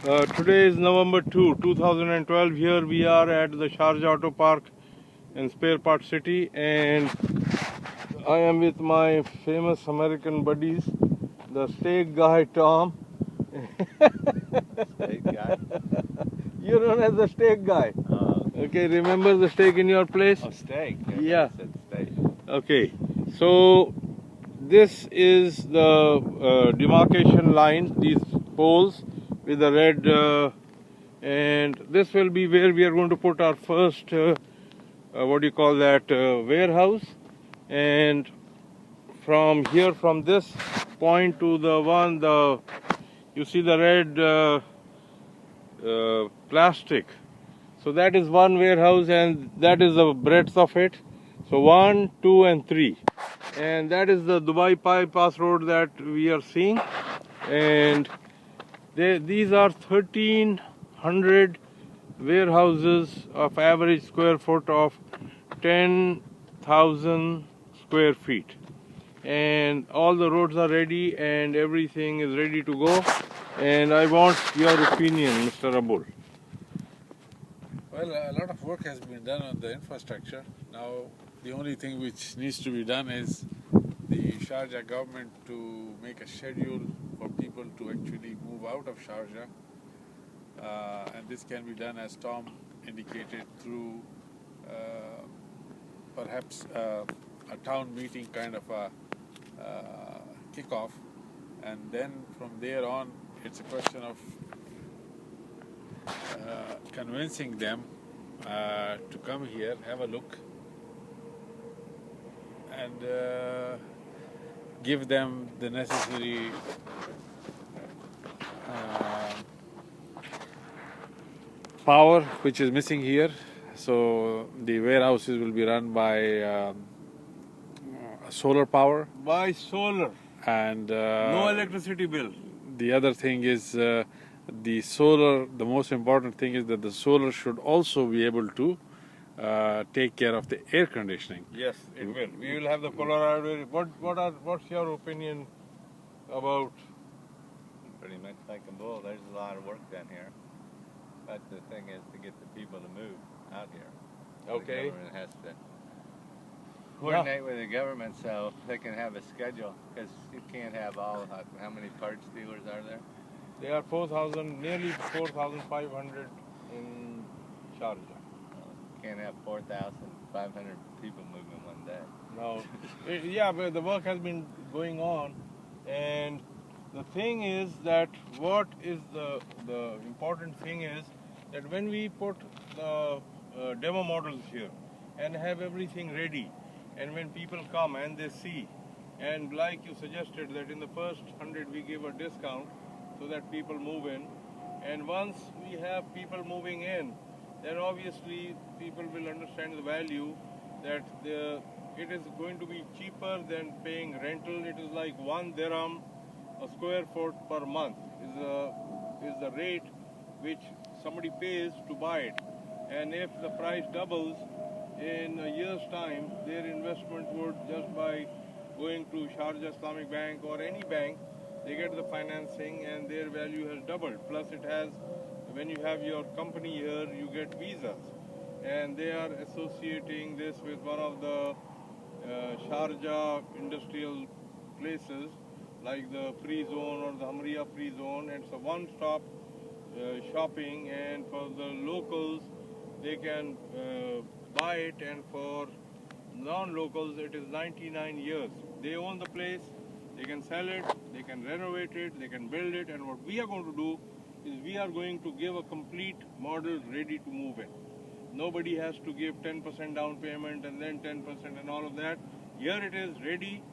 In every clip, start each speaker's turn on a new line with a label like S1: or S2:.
S1: Today is November 2, 2012. Here we are at the Sharjah Auto Park in Spare Part City, and I am with my famous American buddies, the steak guy Tom.
S2: Steak guy?
S1: You're known as the steak guy. Okay, remember the steak in your place?
S2: Oh, steak.
S1: Yeah.
S2: I said steak.
S1: Okay, so this is the demarcation lines, these poles with the red, and this will be where we are going to put our first, warehouse. And from here, from this point to the one, you see the red plastic. So that is one warehouse, and that is the breadth of it. So 1, 2, and 3. And that is the Dubai Bypass Road that we are seeing. And these are 1,300 warehouses of average square foot of 10,000 square feet. And all the roads are ready and everything is ready to go. And I want your opinion, Mr. Abul.
S3: Well, a lot of work has been done on the infrastructure. Now, the only thing which needs to be done is the Sharjah government to make a schedule for people to actually move out of Sharjah. And this can be done, as Tom indicated, through perhaps a town meeting kind of a kickoff. And then from there on, it's a question of convincing them to come here, have a look, and give them the necessary power, which is missing here. So the warehouses will be run by solar power.
S1: By solar,
S3: And
S1: no electricity bill.
S3: the other thing is the solar, the most important thing is that the solar should also be able to take care of the air conditioning.
S1: Yes, it will. We will have the Colorado. What's your opinion about?
S2: Pretty much like a bull. There's a lot of work done here. But the thing is to get the people to move out here.
S1: Okay.
S2: The government has to coordinate with the government so they can have a schedule. Because you can't have all, how many parts dealers are there?
S1: There are 4,000, nearly 4,500 in Sharjah.
S2: You can't have 4,500 people moving one day.
S1: No, yeah, but the work has been going on, and the thing is that what is the important thing is that when we put the demo models here and have everything ready, and when people come and they see, and like you suggested that in the first 100 we give a discount so that people move in, and once we have people moving in, then obviously people will understand the value that it is going to be cheaper than paying rental. It is like 1 dirham a square foot per month is the rate which somebody pays to buy it. And if the price doubles in a year's time, their investment would, just by going to Sharjah Islamic Bank or any bank, they get the financing and their value has doubled. Plus it has, when you have your company here, you get visas. And they are associating this with one of the Sharjah industrial places like the Free Zone or the Hamriya Free Zone. It's a one-stop shopping, and for the locals they can buy it, and for non-locals it is 99 years. They own the place, they can sell it, they can renovate it, they can build it, and what we are going to do is we are going to give a complete model ready to move in. Nobody has to give 10% down payment and then 10% and all of that. Here it is ready,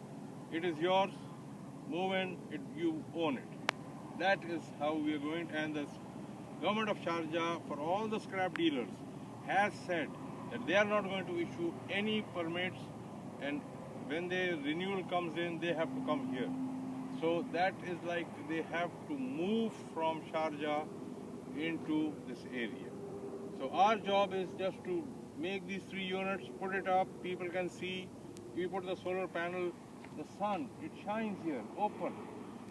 S1: it is yours, move in, you own it. That is how we are going. And the government of Sharjah, for all the scrap dealers, has said that they are not going to issue any permits, and when the renewal comes in, they have to come here. So that is like they have to move from Sharjah into this area. So our job is just to make these 3 units, put it up, people can see. We put the solar panel, the sun, it shines here, open.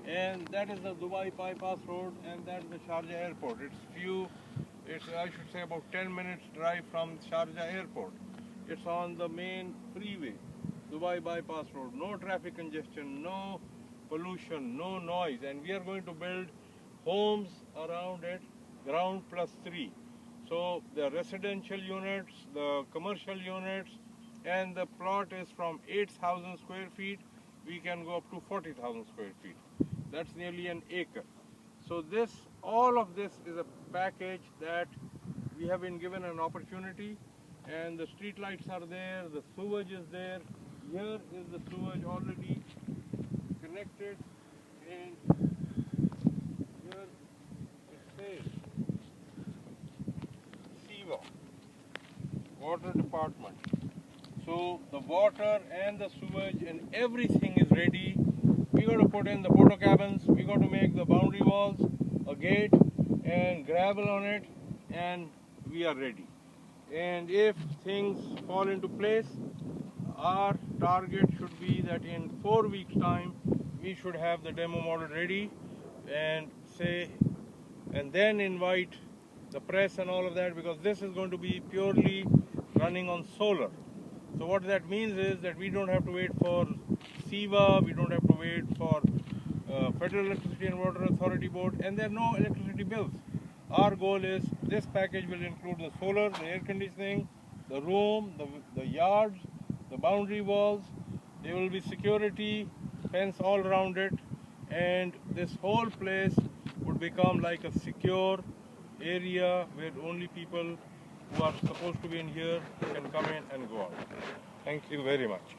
S1: and that is the Dubai Bypass Road, and that is the Sharjah Airport. It's I should say about 10 minutes drive from Sharjah Airport. It's on the main freeway, Dubai Bypass Road. No traffic congestion, no pollution, no noise, and we are going to build homes around it, ground plus 3. So the residential units, the commercial units, and the plot is from 8,000 square feet, we can go up to 40,000 square feet. That's nearly an acre. So all of this is a package that we have been given an opportunity, and the street lights are there, the sewage is there. Here is the sewage already connected, and here it says SEWA, Water Department. So the water and the sewage and everything is ready. We got to put in the porta cabins, we got to make the boundary walls, a gate and gravel on it, and we are ready. And if things fall into place, our target should be that in 4 weeks time we should have the demo model ready, and then invite the press and all of that, because this is going to be purely running on solar. So what that means is that we don't have to wait for SEWA, we don't have to wait for Federal Electricity and Water Authority Board, and there are no electricity bills. Our goal is this package will include the solar, the air conditioning, the room, the yards, the boundary walls. There will be security, fence all around it, and this whole place would become like a secure area where only people who are supposed to be in here can come in and go out. Thank you very much.